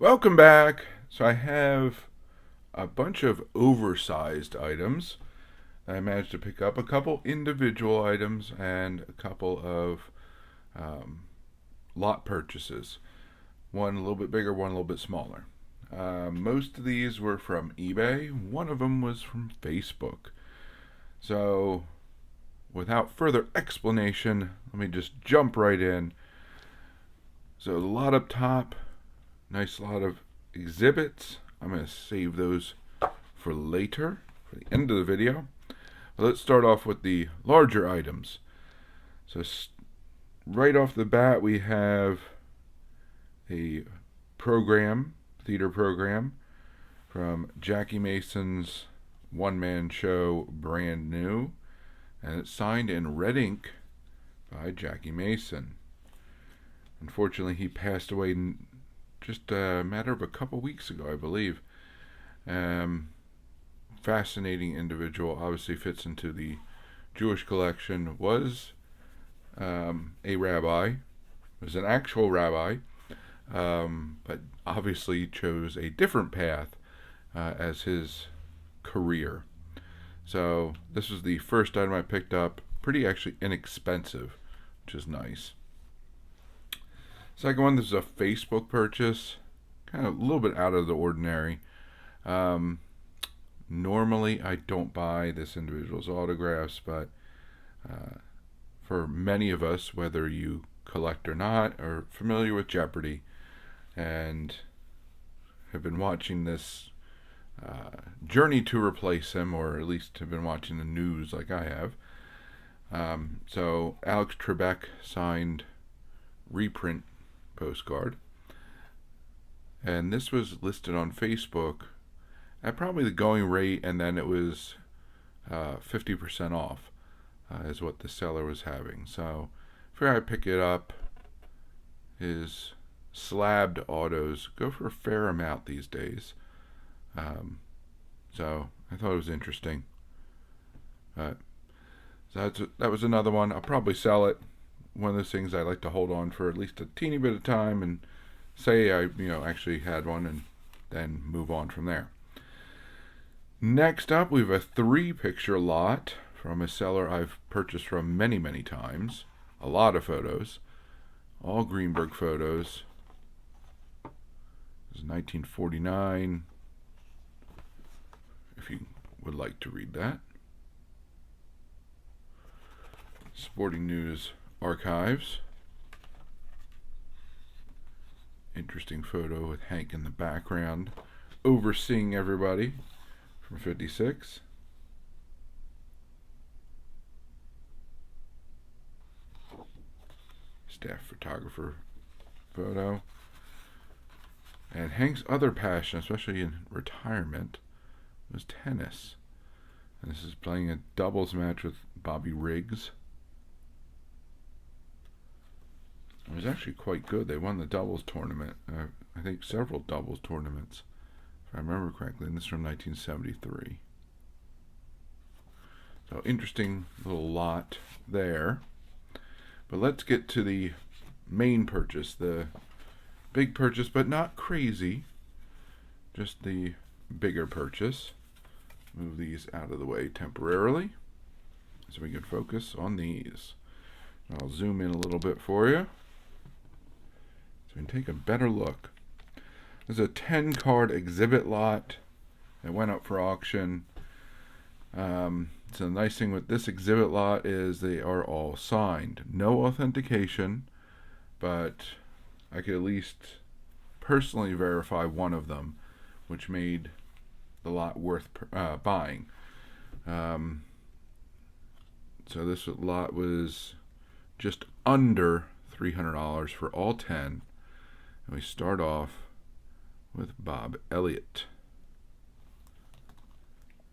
Welcome back. So I have a bunch of oversized items. I managed to pick up a couple individual items and a couple of um, lot purchases. One a little bit bigger, one a little bit smaller. Most of these were from eBay. One of them was from Facebook. So without further explanation, let me just jump right in. So the lot up top, nice lot of exhibits. I'm going to save those for later, for the end of the video. But let's start off with the larger items. So right off the bat, we have a theater program from Jackie Mason's one-man show, Brand New, and it's signed in red ink by Jackie Mason. Unfortunately, he passed away just a matter of a couple weeks ago, I believe. Fascinating individual, obviously fits into the Jewish collection, was a rabbi, was an actual rabbi, but obviously chose a different path as his career. So this was the first item I picked up, pretty actually inexpensive, which is nice. Second one, this is a Facebook purchase, kind of a little bit out of the ordinary. Normally, I don't buy this individual's autographs, but for many of us, whether you collect or not, are familiar with Jeopardy and have been watching this journey to replace him, or at least have been watching the news like I have. So Alex Trebek signed reprint postcard, and this was listed on Facebook at probably the going rate, and then it was 50% off is what the seller was having. So if I pick it up, his slabbed autos go for a fair amount these days. So I thought it was interesting. So that was another one. I'll probably sell it. One of those things I like to hold on for at least a teeny bit of time and say I actually had one, and then move on from there. Next up, we have a 3-picture lot from a seller I've purchased from many times. A lot of photos, all Greenberg photos. This is 1949, if you would like to read that. Sporting News Archives. Interesting photo with Hank in the background, overseeing everybody, from 56. Staff photographer photo. And Hank's other passion, especially in retirement, was tennis. And this is playing a doubles match with Bobby Riggs. It was actually quite good. They won the doubles tournament. I think several doubles tournaments, if I remember correctly. And this is from 1973. So interesting little lot there. But let's get to the main purchase, the big purchase, but not crazy. Just the bigger purchase. Move these out of the way temporarily so we can focus on these. I'll zoom in a little bit for you so we can take a better look. There's a 10-card exhibit lot that went up for auction. So the nice thing with this exhibit lot is they are all signed. No authentication, but I could at least personally verify one of them, which made the lot worth buying. So this lot was just under $300 for all 10. And we start off with Bob Elliott.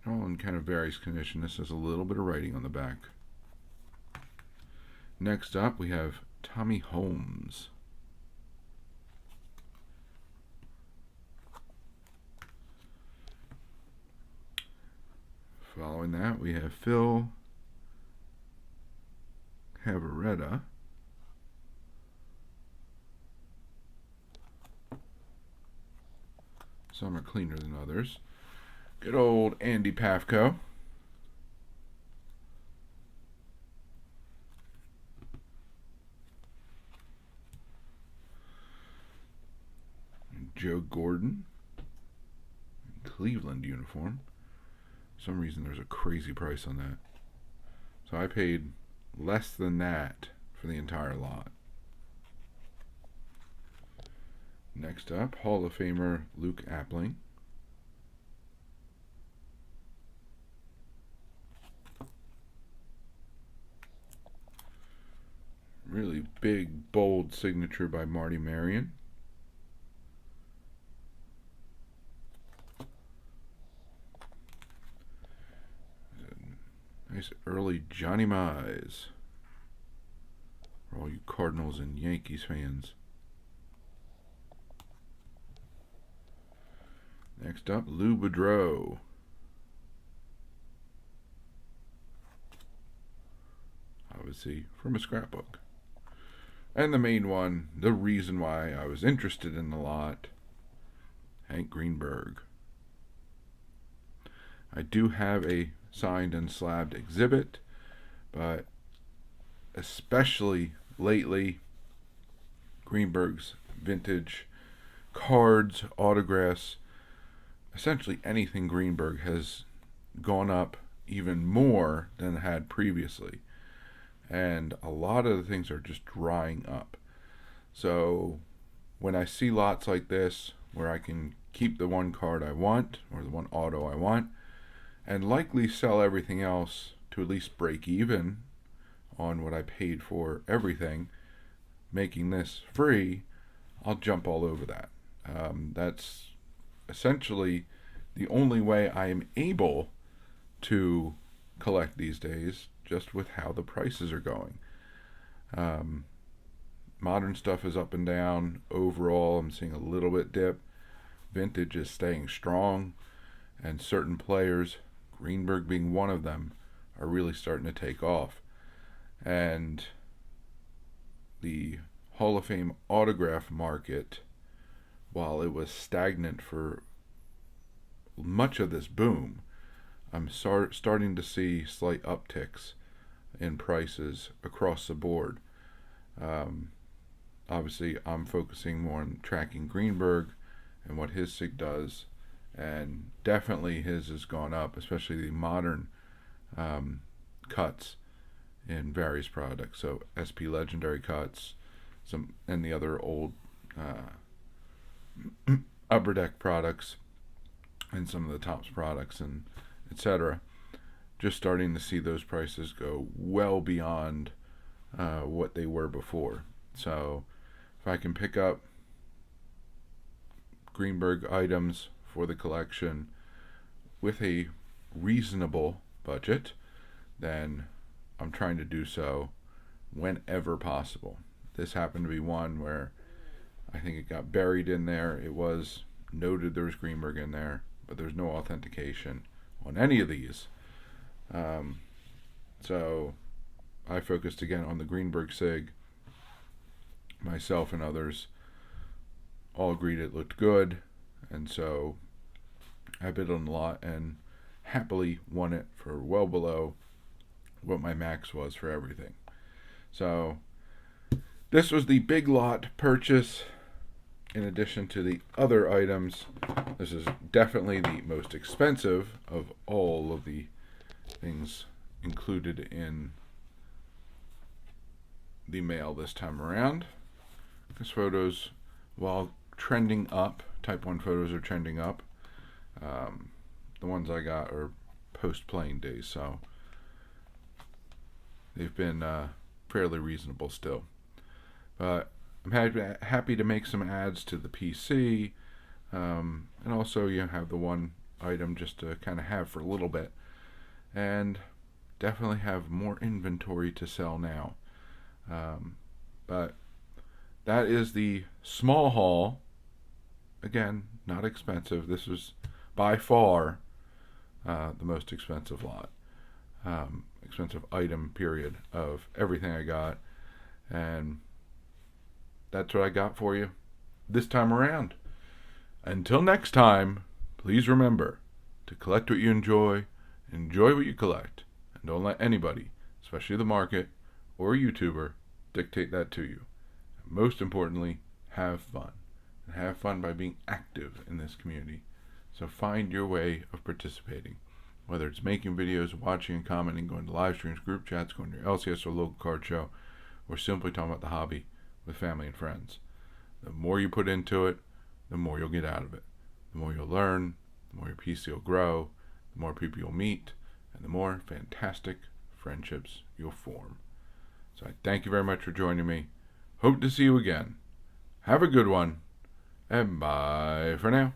All in kind of various condition. This has a little bit of writing on the back. Next up, we have Tommy Holmes. Following that, we have Phil Cavaretta. Some are cleaner than others. Good old Andy Pafko. Joe Gordon. Cleveland uniform. For some reason there's a crazy price on that. So I paid less than that for the entire lot. Next up, Hall of Famer Luke Appling. Really big, bold signature by Marty Marion. Nice early Johnny Mize for all you Cardinals and Yankees fans. Next up, Lou Boudreau. Obviously from a scrapbook. And the main one, the reason why I was interested in the lot, Hank Greenberg. I do have a signed and slabbed exhibit, but especially lately, Greenberg's vintage cards, autographs, essentially anything Greenberg has gone up even more than it had previously. And a lot of the things are just drying up. So when I see lots like this where I can keep the one card I want or the one auto I want and likely sell everything else to at least break even on what I paid for everything, making this free, I'll jump all over that. That's essentially the only way I am able to collect these days, just with how the prices are going. Modern stuff is up and down. Overall, I'm seeing a little bit dip. Vintage is staying strong, and certain players, Greenberg being one of them, are really starting to take off. And the Hall of Fame autograph market, while it was stagnant for much of this boom, I'm starting to see slight upticks in prices across the board. Obviously, I'm focusing more on tracking Greenberg and what his SIG does, and definitely his has gone up, especially the modern cuts in various products. So SP Legendary cuts, some and the other old Upper Deck products, and some of the Topps products, and etc. Just starting to see those prices go well beyond what they were before. So if I can pick up Greenberg items for the collection with a reasonable budget, then I'm trying to do so whenever possible. This happened to be one where I think it got buried in there. It was noted there was Greenberg in there, but there's no authentication on any of these. So I focused again on the Greenberg SIG. Myself and others all agreed it looked good, and so I bid on the lot and happily won it for well below what my max was for everything. So this was the big lot purchase. In addition to the other items, this is definitely the most expensive of all of the things included in the mail this time around. These photos, while trending up, Type 1 photos are trending up. The ones I got are post-playing days, so they've been fairly reasonable still. But I'm happy to make some adds to the PC, and also you have the one item just to kind of have for a little bit, and definitely have more inventory to sell now. But that is the small haul. Again, not expensive. This was by far the most expensive lot, expensive item period of everything I got, and that's what I got for you this time around. until next time, please remember to collect what you enjoy what you collect, and don't let anybody, especially the market or a YouTuber, dictate that to you. And most importantly, have fun. And have fun by being active in this community. So find your way of participating. Whether it's making videos, watching and commenting, going to live streams, group chats, going to your LCS or local card show, or simply talking about the hobby with family and friends. The more you put into it, the more you'll get out of it. The more you'll learn, the more your PC will grow, the more people you'll meet, and the more fantastic friendships you'll form. So I thank you very much for joining me. Hope to see you again. Have a good one, and bye for now.